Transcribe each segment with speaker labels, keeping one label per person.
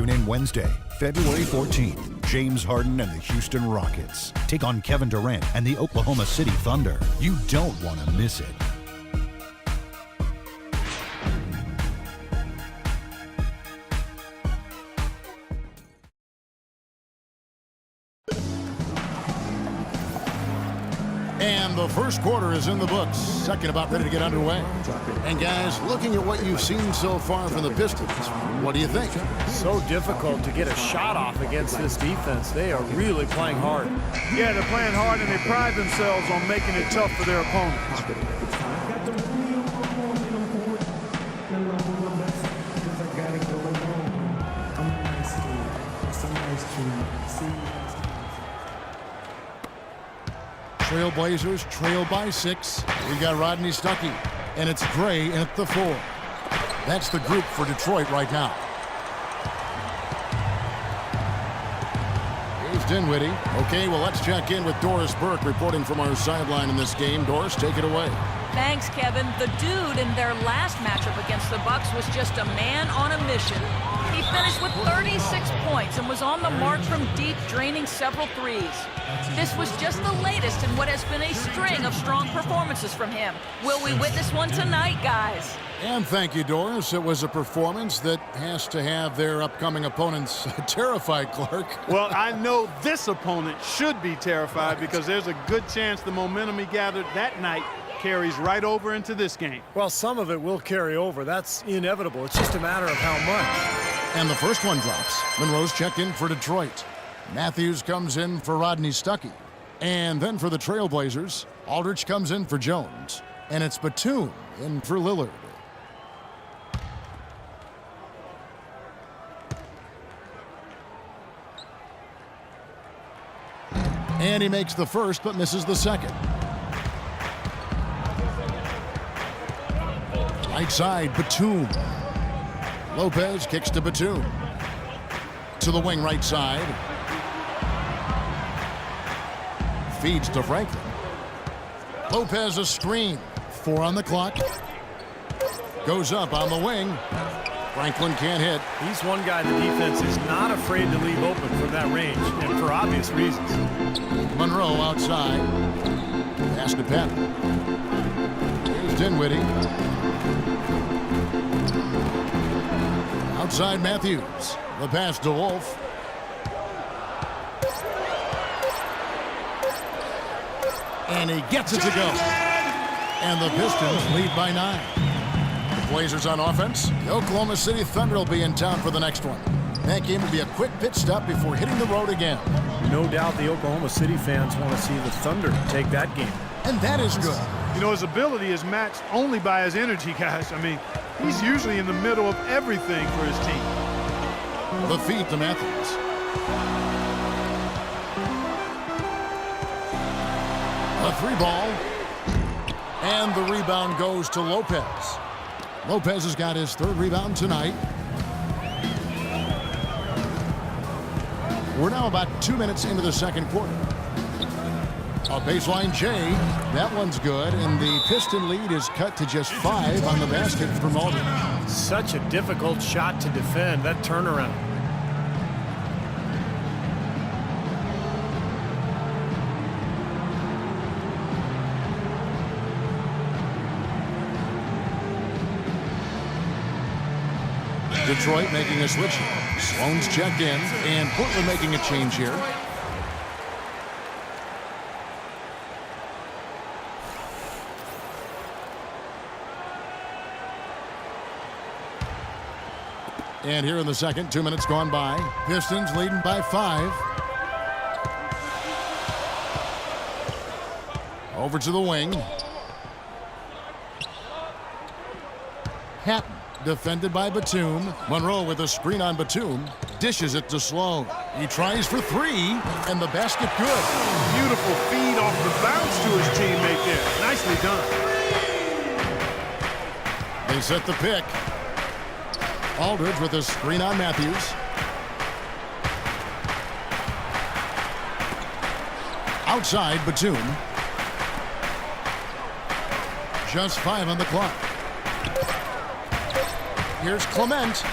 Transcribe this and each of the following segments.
Speaker 1: Tune in Wednesday, February 14th. James Harden and the Houston Rockets take on Kevin Durant and the Oklahoma City Thunder. You don't want to miss it.
Speaker 2: And the first quarter is in the books. Second about ready to get underway. And guys, looking at what you've seen so far from the Pistons, what do you think?
Speaker 3: So difficult to get a shot off against this defense. They are really playing hard.
Speaker 4: Yeah, they're playing hard, and they pride themselves on making it tough for their opponents.
Speaker 2: Trailblazers trail by 6. We got Rodney Stuckey, and it's Gray in at the 4. That's the group for Detroit right now. Here's Dinwiddie. Okay, well, let's check in with Doris Burke reporting from our sideline in this game. Doris, take it away.
Speaker 5: Thanks, Kevin. The dude in their last matchup against the Bucks was just a man on a mission. He finished with 36 points and was on the mark from deep, draining several threes. This was just the latest in what has been a string of strong performances from him. Will we witness one tonight, guys?
Speaker 2: And thank you, Doris. It was a performance that has to have their upcoming opponents terrified, Clark.
Speaker 4: Well, I know this opponent should be terrified because there's a good chance the momentum he gathered that night carries right over into this game.
Speaker 3: Well, some of it will carry over. That's inevitable. It's just a matter of how much.
Speaker 2: And the first one drops. Monroe's checked in for Detroit. Matthews comes in for Rodney Stuckey. And then for the Trailblazers, Aldridge comes in for Jones. And it's Batum in for Lillard. And he makes the first but misses the second. Right side, Batum. Lopez kicks to Batum. To the wing right side. Feeds to Franklin. Lopez a screen. 4 on the clock. Goes up on the wing. Franklin can't hit.
Speaker 3: He's one guy the defense is not afraid to leave open from that range, and for obvious reasons.
Speaker 2: Monroe outside. Pass to Penn. Here's Dinwiddie. Outside Matthews. The pass to Wolf. And he gets it to go. And the Pistons lead by 9. The Blazers on offense. The Oklahoma City Thunder will be in town for the next one. That game will be a quick pit stop before hitting the road again.
Speaker 3: No doubt the Oklahoma City fans want to see the Thunder take that game.
Speaker 2: And that is good.
Speaker 4: You know, his ability is matched only by his energy, guys. I mean, he's usually in the middle of everything for his team.
Speaker 2: The feed to Matthews. A 3-ball. And the rebound goes to Lopez. Lopez has got his 3rd rebound tonight. We're now about 2 minutes into the second quarter. A baseline J. That one's good, and the Piston lead is cut to just 5 on the basket from Aldridge.
Speaker 3: Such a difficult shot to defend, that turnaround.
Speaker 2: Detroit making a switch. Sloan's checked in, and Portland making a change here. And here in the second, 2 minutes gone by. Pistons leading by 5. Over to the wing. Hatton defended by Batum. Monroe with a screen on Batum. Dishes it to Sloan. He tries for 3, and the basket good.
Speaker 4: Beautiful feed off the bounce to his teammate there. Nicely done.
Speaker 2: They set the pick. Aldridge with a screen on Matthews. Outside, Batum. Just 5 on the clock. Here's Clement.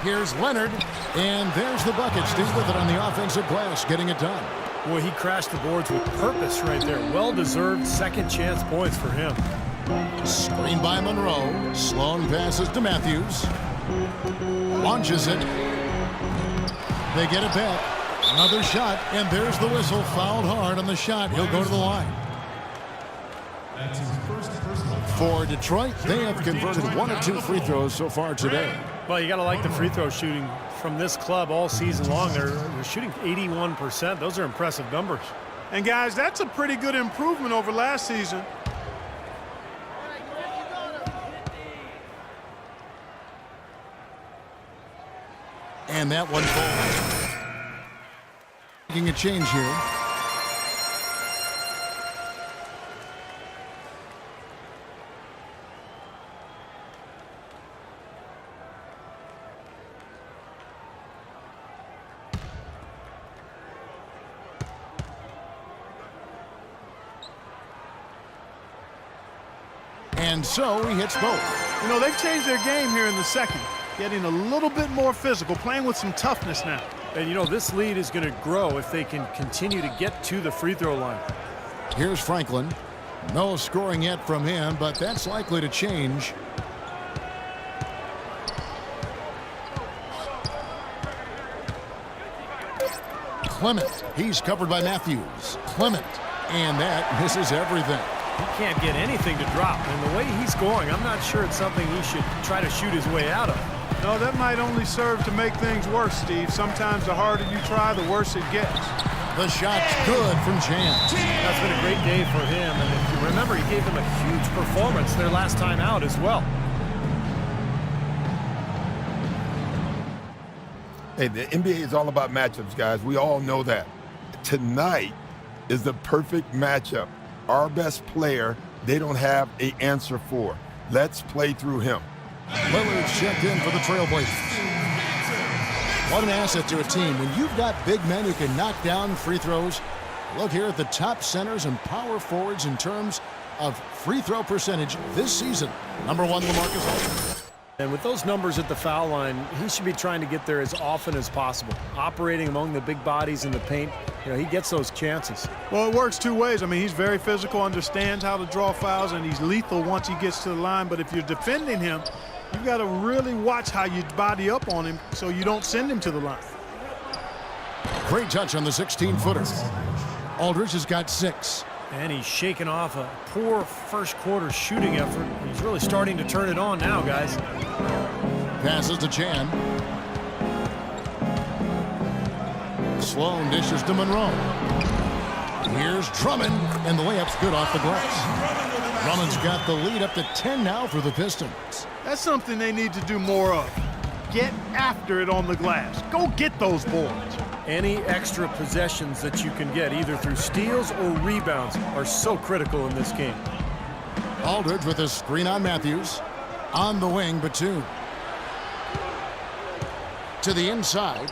Speaker 2: Here's Leonard, and there's the bucket. Steve with it on the offensive glass, getting it done.
Speaker 3: Boy, he crashed the boards with purpose right there. Well-deserved second chance points for him.
Speaker 2: Screen by Monroe. Sloan passes to Matthews. Launches it. They get it back. Another shot, and there's the whistle. Fouled hard on the shot. He'll go to the line. For Detroit, they have converted 1 of 2 free throws so far today.
Speaker 3: Well, you got to like the free throw shooting from this club all season long. They're shooting 81%. Those are impressive numbers.
Speaker 4: And, guys, that's a pretty good improvement over last season.
Speaker 2: And that one falls. Making a change here. And so he hits both.
Speaker 4: You know, they've changed their game here in the second. Getting a little bit more physical, playing with some toughness now.
Speaker 3: And, you know, this lead is going to grow if they can continue to get to the free throw line.
Speaker 2: Here's Franklin. No scoring yet from him, but that's likely to change. Clement. He's covered by Matthews. Clement. And that misses everything.
Speaker 3: He can't get anything to drop. And the way he's scoring, I'm not sure it's something he should try to shoot his way out of.
Speaker 4: No, that might only serve to make things worse, Steve. Sometimes the harder you try, the worse it gets.
Speaker 2: The shot's good from Chan.
Speaker 3: That's been a great day for him. And if you remember, he gave them a huge performance their last time out as well.
Speaker 6: Hey, the NBA is all about matchups, guys. We all know that. Tonight is the perfect matchup. Our best player, they don't have an answer for. Let's play through him.
Speaker 2: Lillard's checked in for the Trailblazers. What an asset to a team when you've got big men who can knock down free throws. Look here at the top centers and power forwards in terms of free throw percentage this season. Number 1, LaMarcus Aldridge.
Speaker 3: And with those numbers at the foul line, he should be trying to get there as often as possible. Operating among the big bodies in the paint, you know, he gets those chances.
Speaker 4: Well, it works two ways. I mean, he's very physical, understands how to draw fouls, and he's lethal once he gets to the line. But if you're defending him, you've got to really watch how you body up on him so you don't send him to the line.
Speaker 2: Great touch on the 16-footer. Aldridge has got 6.
Speaker 3: And he's shaking off a poor first quarter shooting effort. He's really starting to turn it on now, guys.
Speaker 2: Passes to Chan. Sloan dishes to Monroe. Here's Drummond, and the layup's good off the glass. Drummond's got the lead up to 10 now for the Pistons.
Speaker 4: That's something they need to do more of. Get after it on the glass. Go get those boards.
Speaker 3: Any extra possessions that you can get, either through steals or rebounds, are so critical in this game.
Speaker 2: Aldridge with a screen on Matthews. On the wing, Batum. To the inside.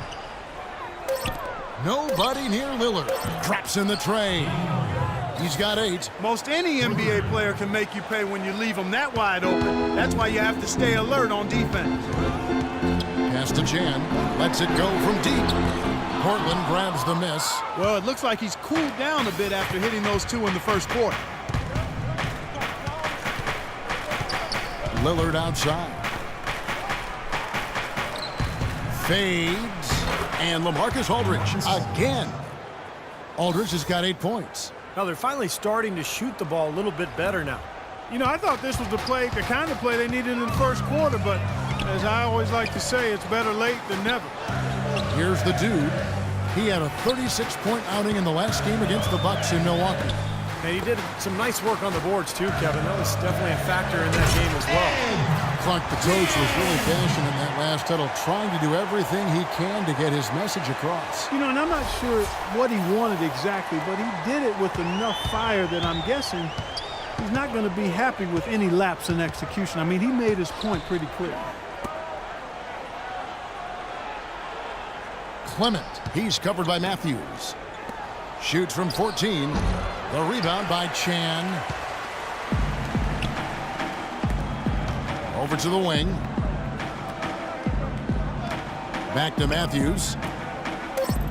Speaker 2: Nobody near Lillard. Drops in the tray. He's got 8.
Speaker 4: Most any NBA player can make you pay when you leave them that wide open. That's why you have to stay alert on defense.
Speaker 2: Pass to Chan. Lets it go from deep. Portland grabs the miss.
Speaker 4: Well, it looks like he's cooled down a bit after hitting those 2 in the first quarter.
Speaker 2: Lillard outside. Fades. And LaMarcus Aldridge again. Aldridge has got 8 points.
Speaker 3: Now they're finally starting to shoot the ball a little bit better now.
Speaker 4: You know, I thought this was the kind of play they needed in the first quarter, but as I always like to say, it's better late than never.
Speaker 2: Here's the dude. He had a 36-point outing in the last game against the Bucks in Milwaukee.
Speaker 3: And he did some nice work on the boards too, Kevin. That was definitely a factor in that game as well.
Speaker 2: Clark, the coach, was really passionate in that last huddle, trying to do everything he can to get his message across.
Speaker 4: You know, and I'm not sure what he wanted exactly, but he did it with enough fire that I'm guessing he's not going to be happy with any lapse in execution. I mean, he made his point pretty clear.
Speaker 2: Clement, he's covered by Matthews. Shoots from 14. The rebound by Chan. Over to the wing. Back to Matthews.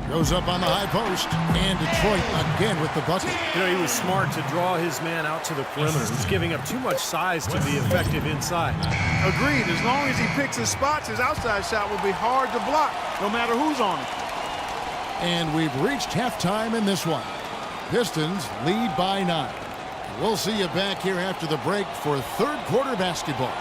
Speaker 2: Goes up on the high post. And Detroit again with the bucket.
Speaker 3: You know, he was smart to draw his man out to the perimeter. He's giving up too much size to be effective inside.
Speaker 4: Agreed. As long as he picks his spots, his outside shot will be hard to block, no matter who's on it.
Speaker 2: And we've reached halftime in this one. Pistons lead by 9. We'll see you back here after the break for third quarter basketball.